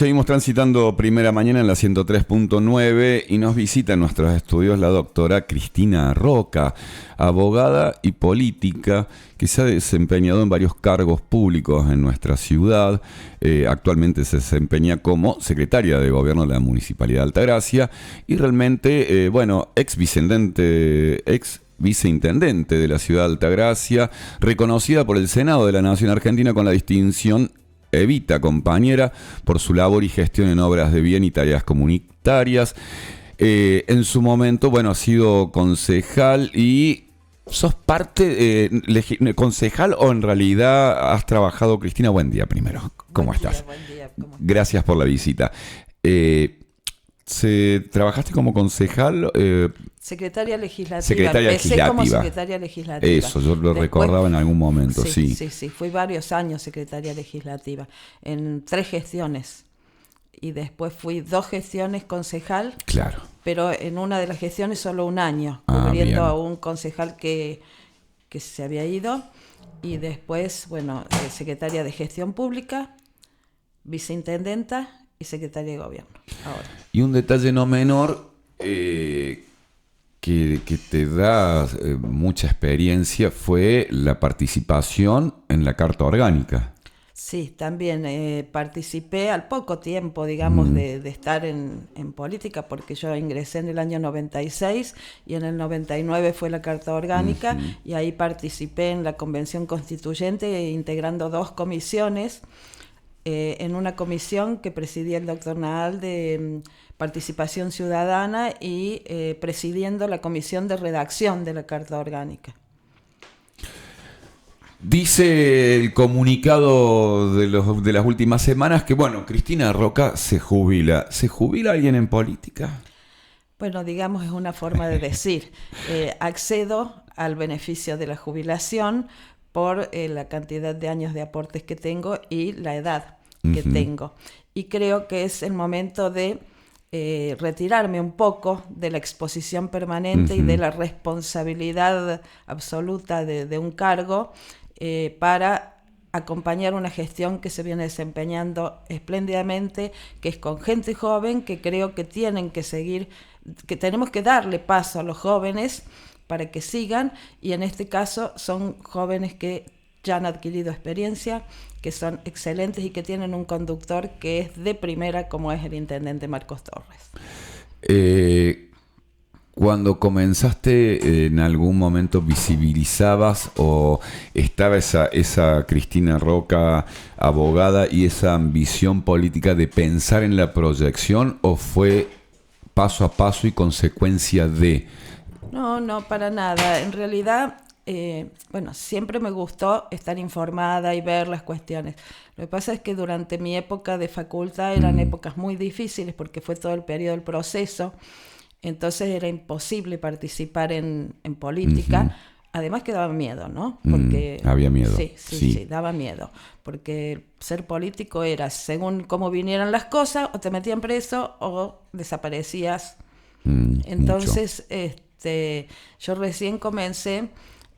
Seguimos transitando Primera Mañana en la 103.9 y nos visita en nuestros estudios la doctora Cristina Roca, abogada y política que se ha desempeñado en varios cargos públicos en nuestra ciudad. Actualmente se desempeña como secretaria de Gobierno de la Municipalidad de Altagracia y realmente, ex viceintendente de la ciudad de Altagracia, reconocida por el Senado de la Nación Argentina con la distinción Evita Compañera por su labor y gestión en obras de bien y tareas comunitarias. En su momento, ha sido concejal y sos parte, concejal o en realidad has trabajado. Cristina, buen día primero. ¿Cómo estás? Buen día. ¿Cómo estás? Gracias por la visita. ¿Trabajaste como concejal? Secretaria legislativa. Secretaria Empecé legislativa. como secretaria legislativa. Eso, yo lo recordaba en algún momento, sí. Sí, fui varios años secretaria legislativa, en 3 gestiones. Y después fui 2 gestiones concejal, Claro. pero en una de las gestiones solo un año, Ah, cubriendo bien. a un concejal que se había ido. Y después, secretaria de gestión pública, viceintendenta y secretaria de gobierno. Ahora. Y un detalle no menor que te da mucha experiencia fue la participación en la Carta Orgánica. Sí, también participé al poco tiempo, digamos, de estar en política, porque yo ingresé en el año 96 y en el 99 fue la Carta Orgánica, y ahí participé en la Convención Constituyente integrando 2 comisiones. En una comisión que presidía el doctor Nadal de Participación Ciudadana y presidiendo la comisión de redacción de la Carta Orgánica. Dice el comunicado de las últimas semanas que, Cristina Roca se jubila. ¿Se jubila alguien en política? Bueno, digamos, es una forma de decir. Accedo al beneficio de la jubilación por la cantidad de años de aportes que tengo y la edad que tengo. Y creo que es el momento de retirarme un poco de la exposición permanente y de la responsabilidad absoluta de un cargo para acompañar una gestión que se viene desempeñando espléndidamente, que es con gente joven, que creo que tienen que seguir, que tenemos que darle paso a los jóvenes para que sigan, y en este caso son jóvenes que ya han adquirido experiencia, que son excelentes y que tienen un conductor que es de primera, como es el intendente Marcos Torres. Cuando comenzaste, ¿en algún momento visibilizabas o estaba esa Cristina Roca, abogada, y esa ambición política de pensar en la proyección, o fue paso a paso y consecuencia de? No, para nada. En realidad, siempre me gustó estar informada y ver las cuestiones. Lo que pasa es que durante mi época de facultad eran épocas muy difíciles porque fue todo el periodo del proceso. Entonces era imposible participar en política. Además que daba miedo, ¿no? Porque había miedo. Sí, daba miedo. Porque ser político era según cómo vinieran las cosas, o te metían preso o desaparecías. Entonces, yo recién comencé,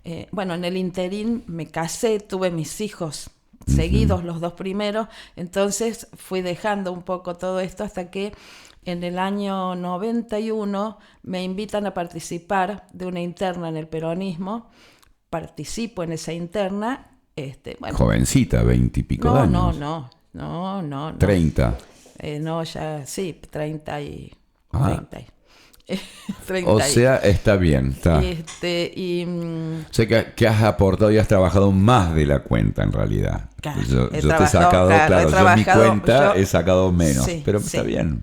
en el interín me casé, tuve mis hijos seguidos, los 2 primeros, entonces fui dejando un poco todo esto hasta que en el año 91 me invitan a participar de una interna en el peronismo. Participo en esa interna. Jovencita, 20 y pico de años. No. 30. No, ya, sí, 30 y... 30 o sea, está bien. Está. O sea que has aportado y has trabajado más de la cuenta en realidad. Claro, yo te he sacado, yo en mi cuenta he sacado menos, pero está bien.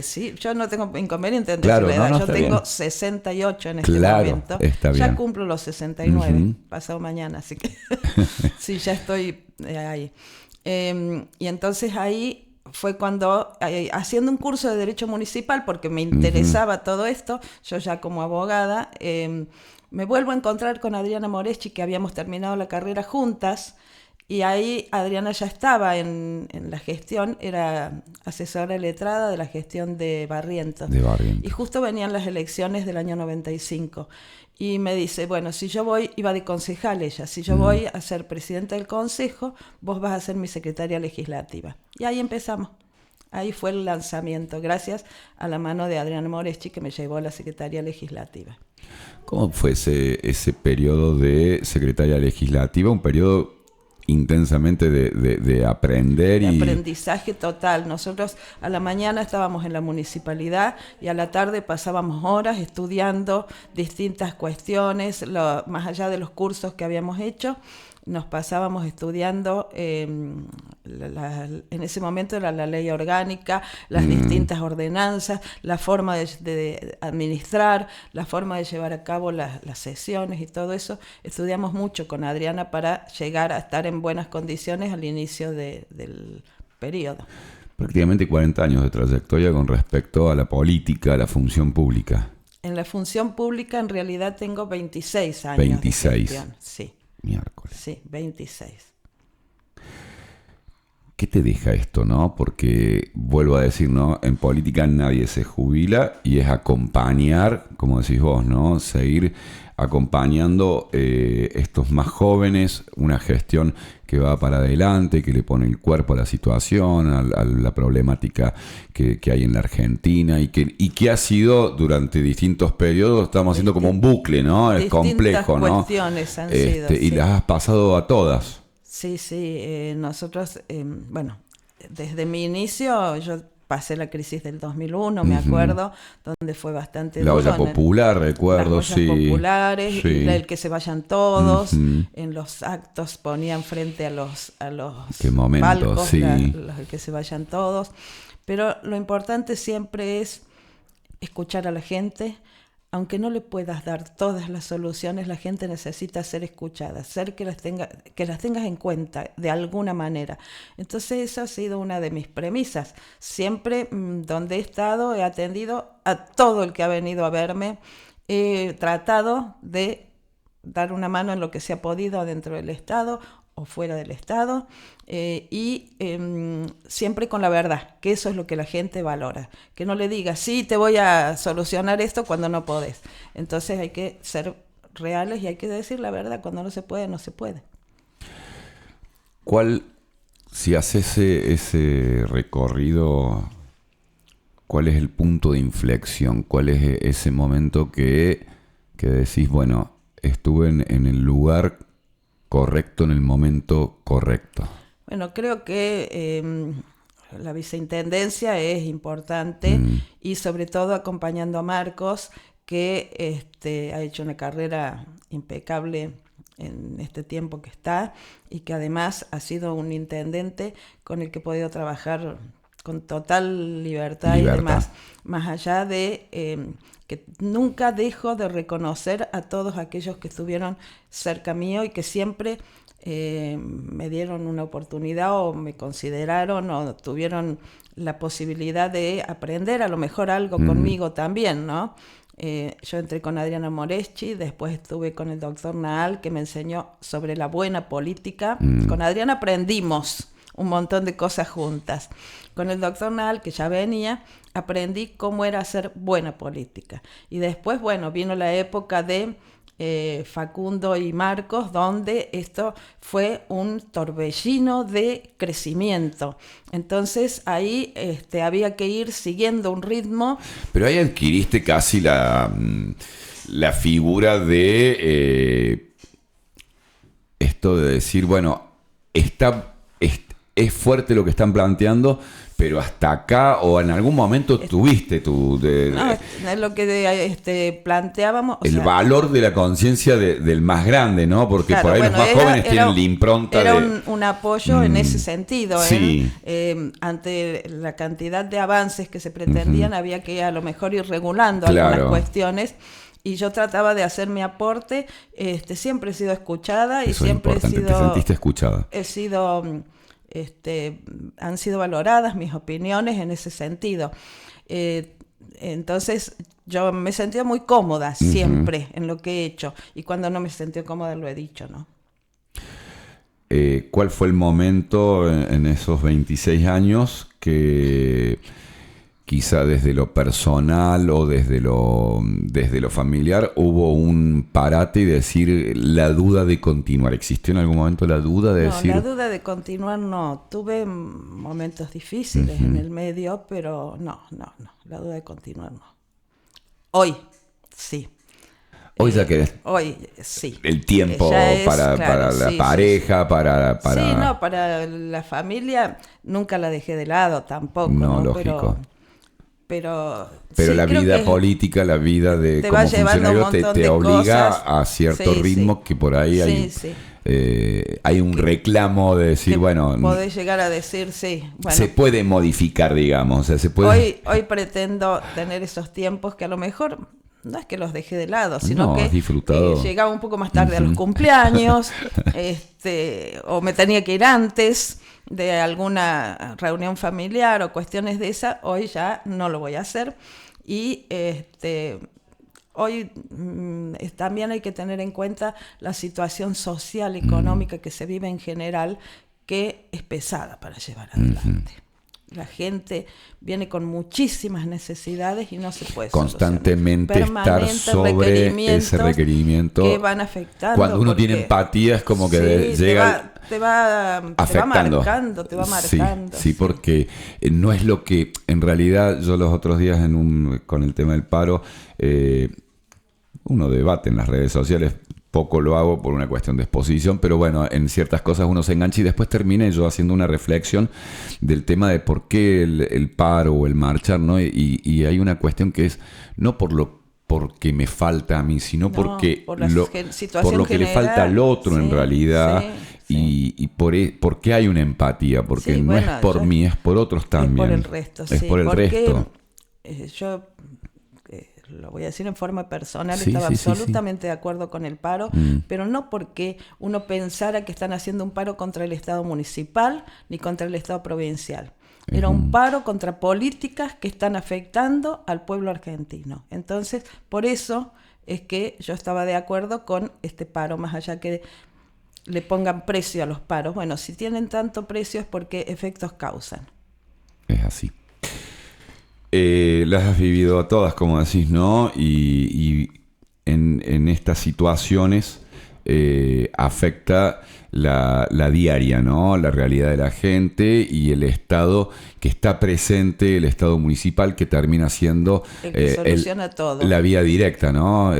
Sí, yo no tengo inconveniente en claro, decir la edad. Yo tengo bien. 68 en este momento. Está bien. Ya cumplo los 69, pasado mañana, así que sí, ya estoy ahí. Y entonces ahí fue cuando, haciendo un curso de Derecho Municipal, porque me interesaba todo esto, yo ya como abogada, me vuelvo a encontrar con Adriana Moreschi, que habíamos terminado la carrera juntas, y ahí Adriana ya estaba en la gestión, era asesora letrada de la gestión de Barrientos. Y justo venían las elecciones del año 95. Y me dice, si yo voy, iba de concejal ella, si yo voy a ser presidenta del consejo, vos vas a ser mi secretaria legislativa. Y ahí empezamos. Ahí fue el lanzamiento, gracias a la mano de Adriana Moreschi, que me llevó a la Secretaría Legislativa. ¿Cómo fue ese periodo de secretaria legislativa? Un periodo intensamente de aprender y... aprendizaje total. Nosotros a la mañana estábamos en la municipalidad y a la tarde pasábamos horas estudiando distintas cuestiones, más allá de los cursos que habíamos hecho. Nos pasábamos estudiando, en ese momento era la ley orgánica, las distintas ordenanzas, la forma de administrar, la forma de llevar a cabo las sesiones y todo eso. Estudiamos mucho con Adriana para llegar a estar en buenas condiciones al inicio del periodo. Prácticamente 40 años de trayectoria con respecto a la política, a la función pública. En la función pública en realidad tengo 26 años 26. De gestión, sí. Miércoles. Sí, 26. ¿Qué te deja esto, no? Porque, vuelvo a decir, ¿no? En política nadie se jubila y es acompañar, como decís vos, ¿no? Seguir acompañando estos más jóvenes, una gestión que va para adelante, que le pone el cuerpo a la situación, a la problemática que hay en la Argentina y que ha sido durante distintos periodos, estamos haciendo como un bucle, ¿no? Es complejo, ¿no? Cuestiones han sido, y las has pasado a todas. Sí, nosotros, bueno, desde mi inicio yo pasé la crisis del 2001, me acuerdo, donde fue bastante la duro. olla popular, recuerdo, las ollas populares, sí. Y el que se vayan todos, en los actos ponían frente a los qué momento, palcos, sí. el que se vayan todos. Pero lo importante siempre es escuchar a la gente. Aunque no le puedas dar todas las soluciones, la gente necesita ser escuchada, que las tengas en cuenta de alguna manera. Entonces esa ha sido una de mis premisas. Siempre donde he estado he atendido a todo el que ha venido a verme. He tratado de dar una mano en lo que se ha podido dentro del Estado o fuera del Estado, siempre con la verdad, que eso es lo que la gente valora, que no le digas, sí, te voy a solucionar esto cuando no podés. Entonces hay que ser reales y hay que decir la verdad, cuando no se puede, no se puede. Si haces ese recorrido, cuál es el punto de inflexión? ¿Cuál es ese momento que decís, bueno, estuve en el lugar correcto en el momento correcto? Bueno, creo que la viceintendencia es importante y sobre todo acompañando a Marcos, que ha hecho una carrera impecable en este tiempo que está y que además ha sido un intendente con el que he podido trabajar con total libertad. Y demás, más allá de que nunca dejo de reconocer a todos aquellos que estuvieron cerca mío y que siempre me dieron una oportunidad o me consideraron o tuvieron la posibilidad de aprender a lo mejor algo conmigo también, ¿no? Yo entré con Adriana Moreschi, después estuve con el doctor Naal, que me enseñó sobre la buena política. Con Adriana aprendimos un montón de cosas juntas. Con el doctor Naal, que ya venía, aprendí cómo era hacer buena política. Y después, bueno, vino la época de Facundo y Marcos, donde esto fue un torbellino de crecimiento. Entonces ahí había que ir siguiendo un ritmo. Pero ahí adquiriste casi la figura de esto de decir, bueno, es fuerte lo que están planteando, pero hasta acá o en algún momento tuviste no, es lo que planteábamos. Valor de la conciencia del más grande, ¿no? Porque claro, por ahí los más jóvenes tienen la impronta era un apoyo en ese sentido. Sí. Ante la cantidad de avances que se pretendían, había que a lo mejor ir regulando algunas cuestiones. Y yo trataba de hacer mi aporte. Siempre he sido escuchada y eso siempre es importante. ¿Te sentiste escuchada? Han sido valoradas mis opiniones en ese sentido. Entonces yo me sentía muy cómoda siempre en lo que he hecho, y cuando no me sentí cómoda lo he dicho, ¿no? ¿Cuál fue el momento en esos 26 años que quizá desde lo personal o desde lo familiar, hubo un parate y decir la duda de continuar? ¿Existió en algún momento la duda de decir? No, la duda de continuar no. Tuve momentos difíciles en el medio, pero no. La duda de continuar no. Hoy, sí. Hoy ya que hoy sí. El tiempo para la pareja, para... Sí, no, para la familia nunca la dejé de lado tampoco. No, lógico. Pero la vida política, la vida de como funcionario te obliga a cierto ritmo que por ahí hay un reclamo de decir, bueno... Podés llegar a decir, sí. Bueno, se puede modificar, digamos. O sea, se puede... Hoy pretendo tener esos tiempos que a lo mejor... No es que los dejé de lado, sino que llegaba un poco más tarde a los cumpleaños, o me tenía que ir antes de alguna reunión familiar o cuestiones de esas. Hoy ya no lo voy a hacer. Y hoy también hay que tener en cuenta la situación social, económica que se vive en general, que es pesada para llevar adelante. La gente viene con muchísimas necesidades y no se puede constantemente estar sobre ese requerimiento que van afectando. Cuando uno tiene empatía es como que llega te va afectando. Te va marcando. Sí, porque no es lo que en realidad yo los otros días con el tema del paro uno debate en las redes sociales. Poco lo hago por una cuestión de exposición, pero bueno, en ciertas cosas uno se engancha y después terminé yo haciendo una reflexión del tema de por qué el paro o el marchar, ¿no? Y hay una cuestión que es no porque me falta a mí, sino porque por lo que le falta al otro en realidad. Y porque hay una empatía, porque no es por mí, es por otros también. Es por el resto, es por el resto. Yo... lo voy a decir en forma personal, estaba absolutamente de acuerdo con el paro, pero no porque uno pensara que están haciendo un paro contra el Estado municipal ni contra el Estado provincial. Era un paro contra políticas que están afectando al pueblo argentino. Entonces, por eso es que yo estaba de acuerdo con este paro, más allá que le pongan precio a los paros. Bueno, si tienen tanto precio es porque efectos causan. Es así. Las has vivido a todas, como decís, ¿no? Y en estas situaciones afecta la diaria, ¿no? La realidad de la gente y el Estado que está presente, el Estado municipal que termina siendo el que soluciona todo. La vía directa, ¿no?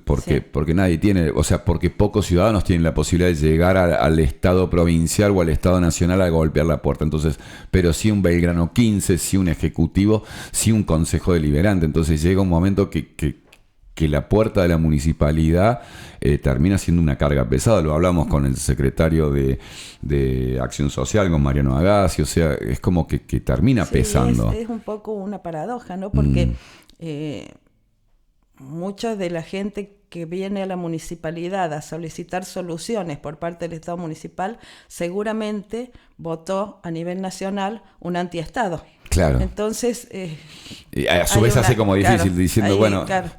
Porque nadie tiene, o sea, porque pocos ciudadanos tienen la posibilidad de llegar al Estado provincial o al Estado nacional a golpear la puerta. Entonces, pero sí un Belgrano 15, sí un ejecutivo, sí un consejo deliberante. Entonces llega un momento que la puerta de la municipalidad termina siendo una carga pesada. Lo hablamos con el secretario de Acción Social, con Mariano Agassi, o sea, es como que termina pesando. Es un poco una paradoja, ¿no? Porque mucha de la gente que viene a la municipalidad a solicitar soluciones por parte del Estado municipal seguramente votó a nivel nacional un antiestado. Claro. Entonces... a su vez hace como difícil, diciendo, bueno... Claro,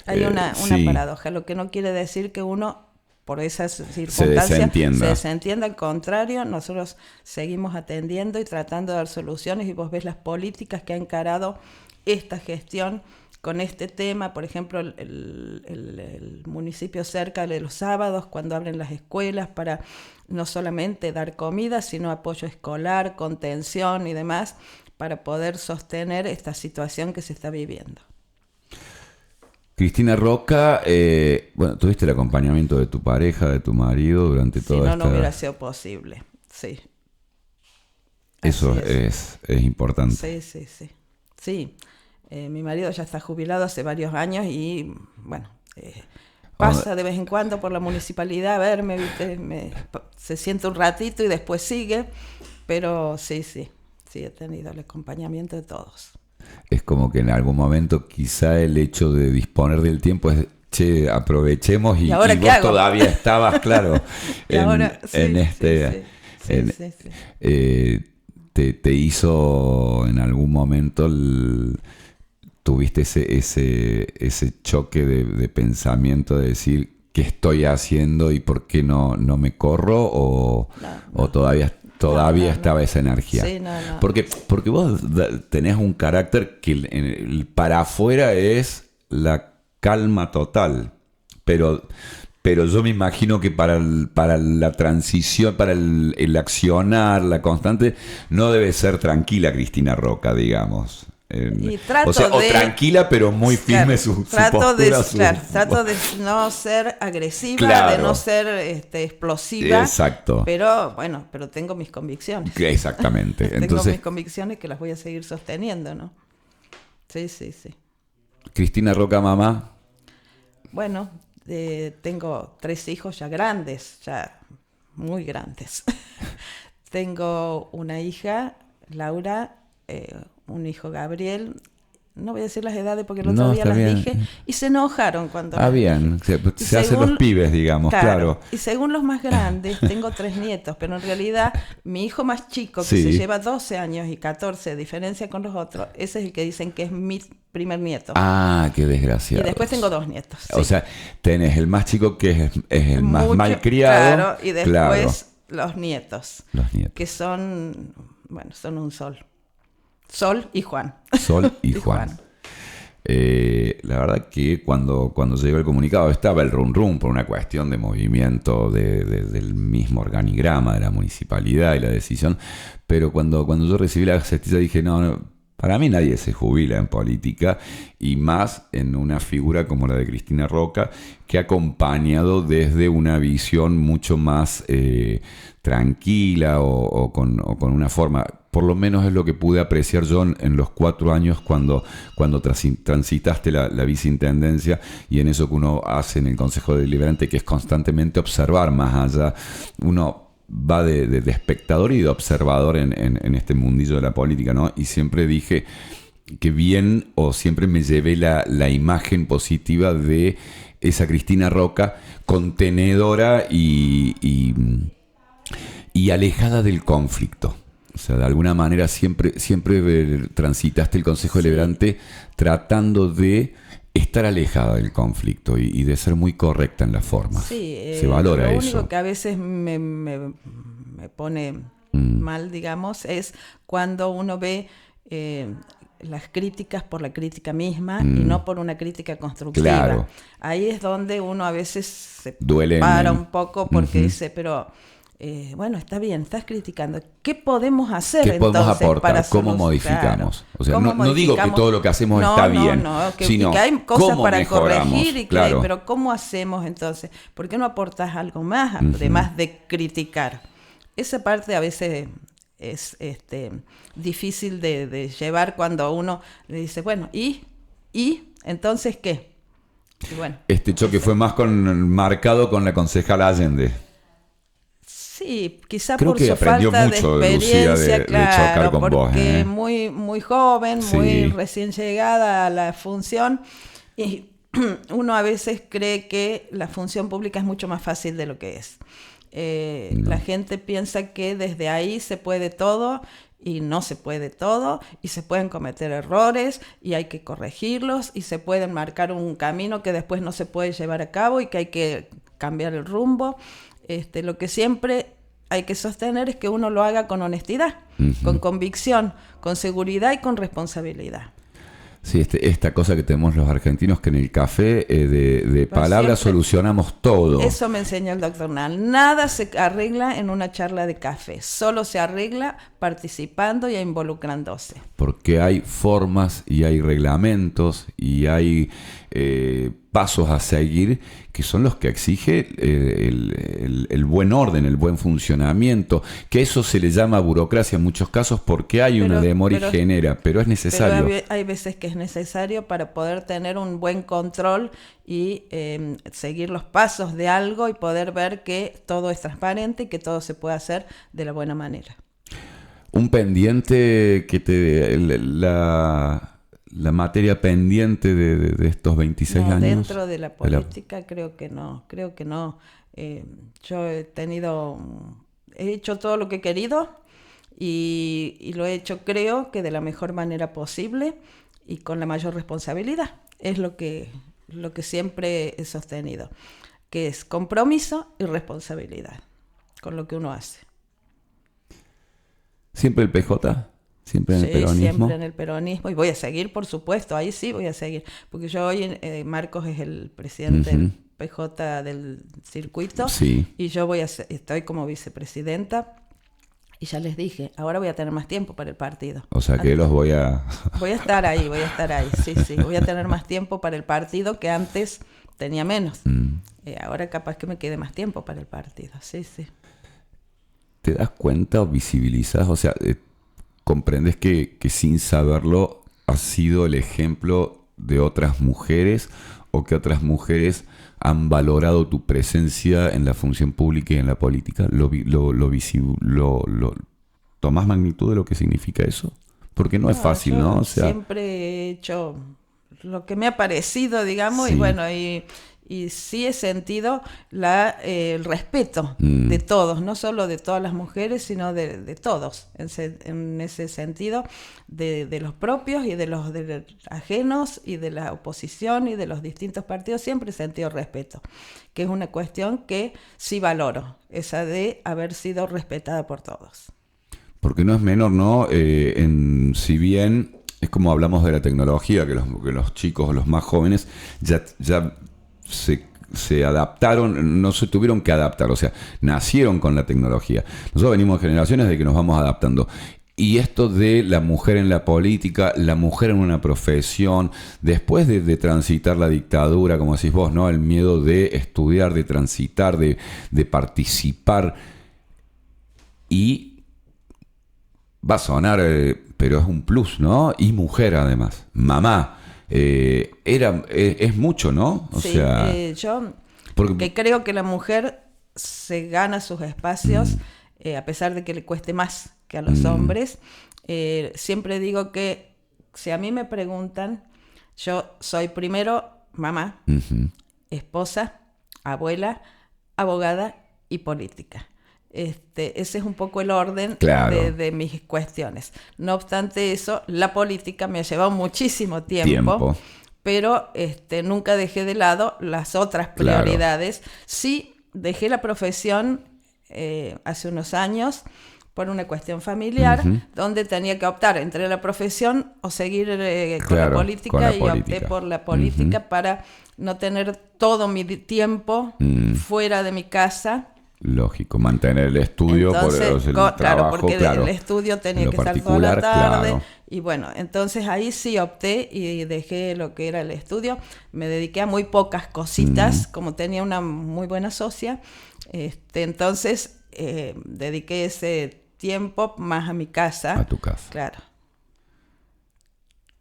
hay una paradoja, lo que no quiere decir que uno, por esas circunstancias, se desentienda. Al contrario, nosotros seguimos atendiendo y tratando de dar soluciones, y vos ves las políticas que ha encarado esta gestión con este tema. Por ejemplo, el municipio cerca de los sábados, cuando abren las escuelas, para no solamente dar comida, sino apoyo escolar, contención y demás, para poder sostener esta situación que se está viviendo. Cristina Roca, bueno, tuviste el acompañamiento de tu pareja, de tu marido durante toda esta... no hubiera sido posible, sí. Eso es importante. Sí. Mi marido ya está jubilado hace varios años y, bueno, pasa de vez en cuando por la municipalidad a verme, ¿viste? Se sienta un ratito y después sigue, pero sí, he tenido el acompañamiento de todos. Es como que en algún momento quizá el hecho de disponer del tiempo es, che, aprovechemos y vos todavía estabas, claro, te hizo en algún momento, tuviste ese choque de pensamiento de decir, ¿qué estoy haciendo y por qué no me corro? ¿O todavía todavía estaba esa energía. Sí, no. Porque vos tenés un carácter que para afuera es la calma total, pero yo me imagino que para la transición, para el accionar, la constante, no debe ser tranquila Cristina Roca, digamos. Y trato o tranquila, pero muy firme su postura. Trato de no ser agresiva, Claro. de no ser explosiva. Exacto. Pero tengo mis convicciones. Exactamente. Tengo Entonces, mis convicciones que las voy a seguir sosteniendo, ¿no? Sí. Cristina Roca, mamá. Bueno, tengo 3 hijos ya grandes, ya muy grandes. Tengo una hija, Laura, un hijo, Gabriel. No voy a decir las edades porque el otro día las dije y se enojaron cuando las bien, dije. Se hacen los pibes, digamos, claro. Y según los más grandes, tengo 3 nietos, pero en realidad mi hijo más chico, que Sí. se lleva 12 años y 14 de diferencia con los otros, ese es el que dicen que es mi primer nieto. Ah, qué desgraciado. Y después tengo 2 nietos. O sea, tenés el más chico que es el más malcriado. Claro, y después los nietos. Los nietos. Que son un sol. Sol y Juan. Sol y Juan. La verdad que cuando llegó el comunicado estaba el rum por una cuestión de movimiento del mismo organigrama de la municipalidad y la decisión, pero cuando yo recibí la gacetilla dije, no, para mí nadie se jubila en política y más en una figura como la de Cristina Roca, que ha acompañado desde una visión mucho más tranquila o con una forma, por lo menos es lo que pude apreciar yo en los 4 años cuando transitaste la viceintendencia y en eso que uno hace en el Consejo Deliberante, que es constantemente observar más allá. Uno va de espectador y de observador en este mundillo de la política, ¿no? Y siempre dije que siempre me llevé la imagen positiva de esa Cristina Roca, contenedora y alejada del conflicto. O sea, de alguna manera siempre transitaste el Consejo Deliberante tratando de estar alejada del conflicto y de ser muy correcta en las formas. Sí, se valora lo eso. único que a veces me pone mal, digamos, es cuando uno ve las críticas por la crítica misma y no por una crítica constructiva. Claro. Ahí es donde uno a veces se Duele para un poco porque dice, pero... está bien, estás criticando. ¿Qué podemos hacer ¿Qué entonces podemos aportar? para ¿Cómo modificamos? O sea, no digo que todo lo que hacemos está bien, sino que hay cosas cómo para mejoramos, corregir, claro. pero ¿cómo hacemos entonces? ¿Por qué no aportas algo más, además de criticar? Esa parte a veces es difícil de llevar cuando uno le dice, bueno, ¿y entonces qué? Y bueno, este choque fue más marcado con la concejala Allende. Sí, quizá Creo por que su aprendió falta mucho, de experiencia, Lucía, de chocar con porque vos, ¿eh? muy, muy joven, Sí. muy recién llegada a la función, y uno a veces cree que la función pública es mucho más fácil de lo que es. No. La gente piensa que desde ahí se puede todo, y no se puede todo, y se pueden cometer errores, y hay que corregirlos, y se pueden marcar un camino que después no se puede llevar a cabo, y que hay que cambiar el rumbo. Lo que siempre hay que sostener es que uno lo haga con honestidad, con convicción, con seguridad y con responsabilidad. Sí, esta cosa que tenemos los argentinos, que en el café de palabras solucionamos todo. Eso me enseñó el doctor Nal. Nada se arregla en una charla de café, solo se arregla participando y involucrándose. Porque hay formas y hay reglamentos y hay pasos a seguir que son los que exige el buen orden, el buen funcionamiento, que eso se le llama burocracia en muchos casos porque hay una demora y genera, pero es necesario. Pero hay veces que es necesario para poder tener un buen control y seguir los pasos de algo y poder ver que todo es transparente y que todo se puede hacer de la buena manera. Un pendiente que la materia pendiente de estos 26 años. Dentro de la política creo que no. Yo he hecho todo lo que he querido y lo he hecho, creo que de la mejor manera posible y con la mayor responsabilidad. Es lo que siempre he sostenido, que es compromiso y responsabilidad con lo que uno hace. ¿Siempre el PJ? ¿Siempre en el Sí, peronismo? siempre en el peronismo. Y voy a seguir, por supuesto, ahí sí voy a seguir. Porque yo hoy, Marcos es el presidente del PJ del circuito. Sí. Y yo estoy como vicepresidenta. Y ya les dije, ahora voy a tener más tiempo para el partido. O sea que los voy a... Voy a estar ahí, sí. Voy a tener más tiempo para el partido que antes tenía menos. Ahora capaz que me quede más tiempo para el partido, sí. ¿Te das cuenta o visibilizas? O sea, comprendes que sin saberlo has sido el ejemplo de otras mujeres o que otras mujeres han valorado tu presencia en la función pública y en la política. ¿Tomás magnitud de lo que significa eso? Porque no es fácil, ¿no? O sea, siempre he hecho lo que me ha parecido, digamos, sí. Y bueno, y sí he sentido el respeto de todos, no solo de todas las mujeres, sino de todos, en ese sentido, de los propios y de los ajenos y de la oposición y de los distintos partidos. Siempre he sentido respeto, que es una cuestión que sí valoro, esa de haber sido respetada por todos. Porque no es menor, ¿no? Si bien es como hablamos de la tecnología, que los chicos o los más jóvenes ya se adaptaron, no se tuvieron que adaptar, o sea, nacieron con la tecnología. Nosotros venimos de generaciones de que nos vamos adaptando. Y esto de la mujer en la política, la mujer en una profesión, después de transitar la dictadura, como decís vos, ¿no? El miedo de estudiar, de transitar, de participar. Y va a sonar, pero es un plus, ¿no? Y mujer además, mamá. Es mucho, ¿no? O sea, yo porque creo que la mujer se gana sus espacios a pesar de que le cueste más que a los hombres. Siempre digo que si a mí me preguntan, yo soy primero mamá, esposa, abuela, abogada y política. Ese es un poco el orden, claro, de mis cuestiones. No obstante eso, la política me ha llevado muchísimo tiempo. Pero nunca dejé de lado las otras prioridades. Claro. Sí, dejé la profesión hace unos años por una cuestión familiar, donde tenía que optar entre la profesión o seguir con la política, opté por la política para no tener todo mi tiempo fuera de mi casa. Lógico, mantener el estudio. Entonces, por el trabajo, porque el estudio tenía que estar toda la tarde. Claro. Y bueno, entonces ahí sí opté y dejé lo que era el estudio. Me dediqué a muy pocas cositas, como tenía una muy buena socia. Entonces dediqué ese tiempo más a mi casa. A tu casa. Claro.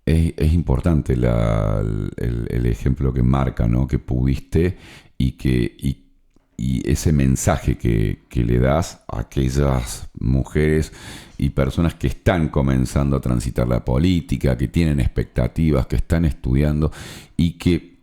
Es importante el ejemplo que marca, ¿no? Que pudiste y ese mensaje que le das a aquellas mujeres y personas que están comenzando a transitar la política, que tienen expectativas, que están estudiando y que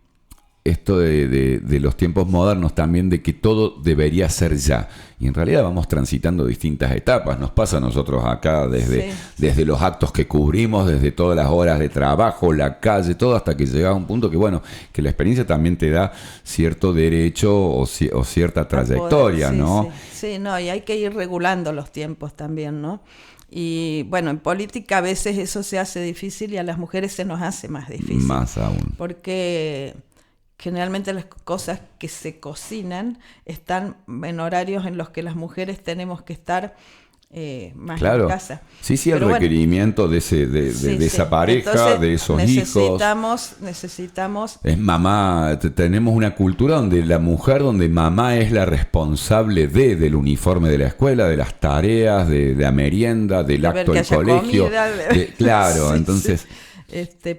esto de los tiempos modernos también, de que todo debería ser ya. Y en realidad vamos transitando distintas etapas. Nos pasa a nosotros acá desde los actos que cubrimos, desde todas las horas de trabajo, la calle, todo, hasta que llega a un punto que, bueno, que la experiencia también te da cierto derecho o cierta trayectoria, poder, ¿no? Sí, no, y hay que ir regulando los tiempos también, ¿no? Y bueno, en política a veces eso se hace difícil y a las mujeres se nos hace más difícil. Más aún. Porque generalmente las cosas que se cocinan están en horarios en los que las mujeres tenemos que estar más en casa. Sí, el requerimiento de esa pareja, entonces, de esos hijos. Necesitamos. Es mamá, tenemos una cultura donde mamá es la responsable del uniforme de la escuela, de las tareas, de la merienda, del acto del colegio. Claro, entonces.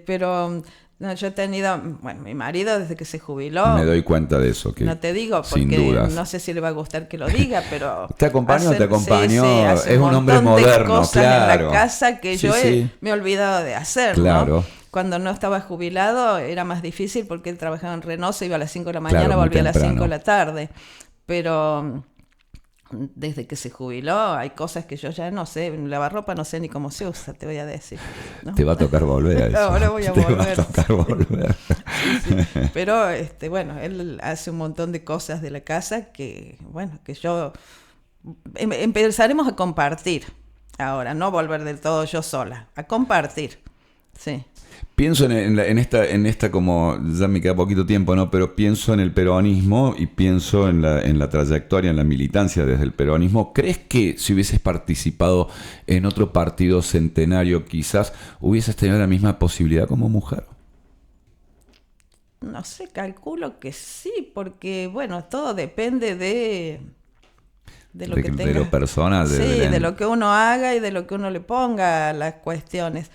Pero. No, yo he tenido, mi marido desde que se jubiló. Me doy cuenta de eso. Que no te digo, porque no sé si le va a gustar que lo diga, pero. ¿Te acompañó? Es un hombre moderno, cosas en la casa que yo me he olvidado de hacer, ¿no? Cuando no estaba jubilado era más difícil porque él trabajaba en Reynosa, iba a las 5 de la mañana, volvía a las 5 de la tarde. Pero desde que se jubiló hay cosas que yo ya no sé, lavarropa no sé ni cómo se usa, te voy a decir, ¿no? Te va a tocar volver a eso. Ahora voy a volver. Te va a tocar volver. Sí. Pero bueno, él hace un montón de cosas de la casa que yo empezaremos a compartir. ahora, no volver del todo yo sola, a compartir, sí. Pienso en esta como, ya me queda poquito tiempo, ¿no? Pero pienso en el peronismo y pienso en la trayectoria, en la militancia desde el peronismo. ¿Crees que si hubieses participado en otro partido centenario, quizás hubieses tenido la misma posibilidad como mujer? No sé, calculo que sí, porque bueno, todo depende de lo que tenga. De lo personal. Sí, de lo que uno haga y de lo que uno le ponga a las cuestiones.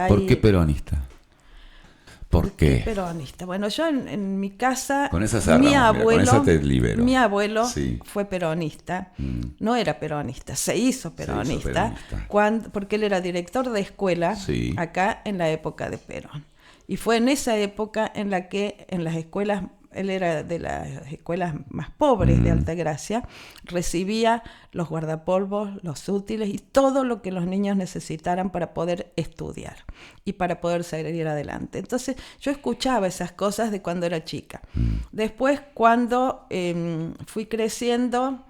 ¿Por qué peronista? ¿Por qué? Peronista. Bueno, yo en mi casa, con esa cerramos, con esa te libero. Mi abuelo sí. fue peronista, no era peronista, se hizo peronista. Porque él era director de escuela sí. acá en la época de Perón. Y fue en esa época en la que en las escuelas, él era de las escuelas más pobres de Altagracia, recibía los guardapolvos, los útiles y todo lo que los niños necesitaran para poder estudiar y para poder seguir adelante. Entonces yo escuchaba esas cosas de cuando era chica. Después, cuando fui creciendo,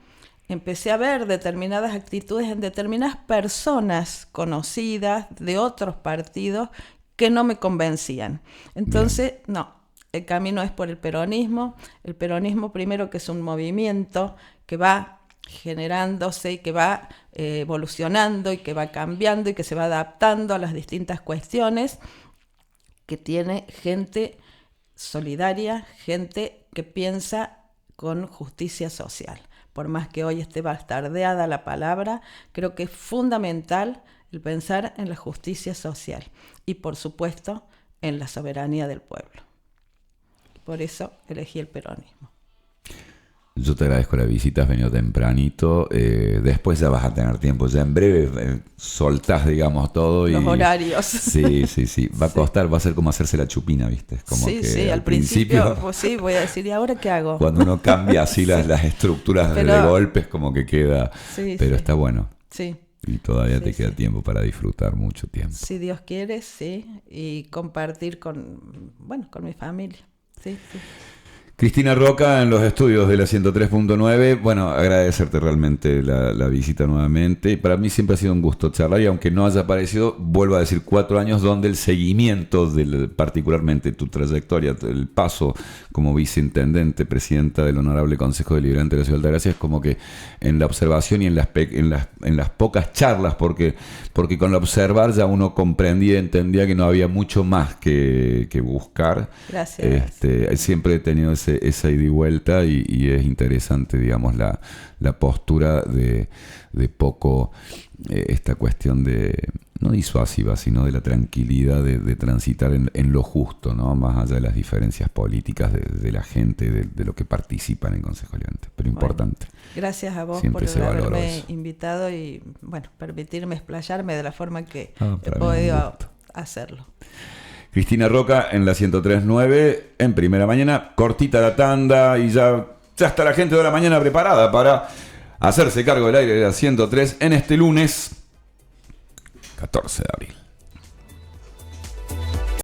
empecé a ver determinadas actitudes en determinadas personas conocidas de otros partidos que no me convencían. Entonces, no, el camino es por el peronismo. El peronismo, primero, que es un movimiento que va generándose y que va evolucionando y que va cambiando y que se va adaptando a las distintas cuestiones, que tiene gente solidaria, gente que piensa con justicia social. Por más que hoy esté bastardeada la palabra, creo que es fundamental el pensar en la justicia social y, por supuesto, en la soberanía del pueblo. Por eso elegí el peronismo. Yo te agradezco la visita, has venido tempranito. Después ya vas a tener tiempo, ya en breve soltás, digamos, todo. Los horarios. Sí. Va a costar, va a ser como hacerse la chupina, ¿viste? Como sí, que sí, al principio pues sí, voy a decir, ¿y ahora qué hago? Cuando uno cambia así las estructuras de golpes, como que queda. Sí, pero está bueno. Sí. Y todavía te queda tiempo para disfrutar mucho tiempo. Si Dios quiere, sí. Y compartir con mi familia. Sí. Cristina Roca en los estudios de la 103.9. Bueno, agradecerte realmente la visita nuevamente. Para mí siempre ha sido un gusto charlar y aunque no haya aparecido, vuelvo a decir, 4 años donde el seguimiento, particularmente tu trayectoria, el paso como viceintendente, presidenta del Honorable Consejo Deliberante de la Ciudad de Altagracia, es como que en la observación y en las pocas charlas, porque con la observar ya uno comprendía, entendía que no había mucho más que buscar. Gracias. Siempre he tenido esa ida y vuelta y es interesante, digamos, la postura de poco esta cuestión de, no disuasiva, sino de la tranquilidad de transitar en lo justo, ¿no? Más allá de las diferencias políticas de la gente, de lo que participa en el Consejo Deliberante. Pero importante. Gracias a vos siempre por haberme invitado y permitirme explayarme de la forma que he podido hacerlo. Cristina Roca en la 103.9 en Primera Mañana, cortita la tanda y ya está la gente de la mañana preparada para hacerse cargo del aire de la 103 en este lunes 14 de abril.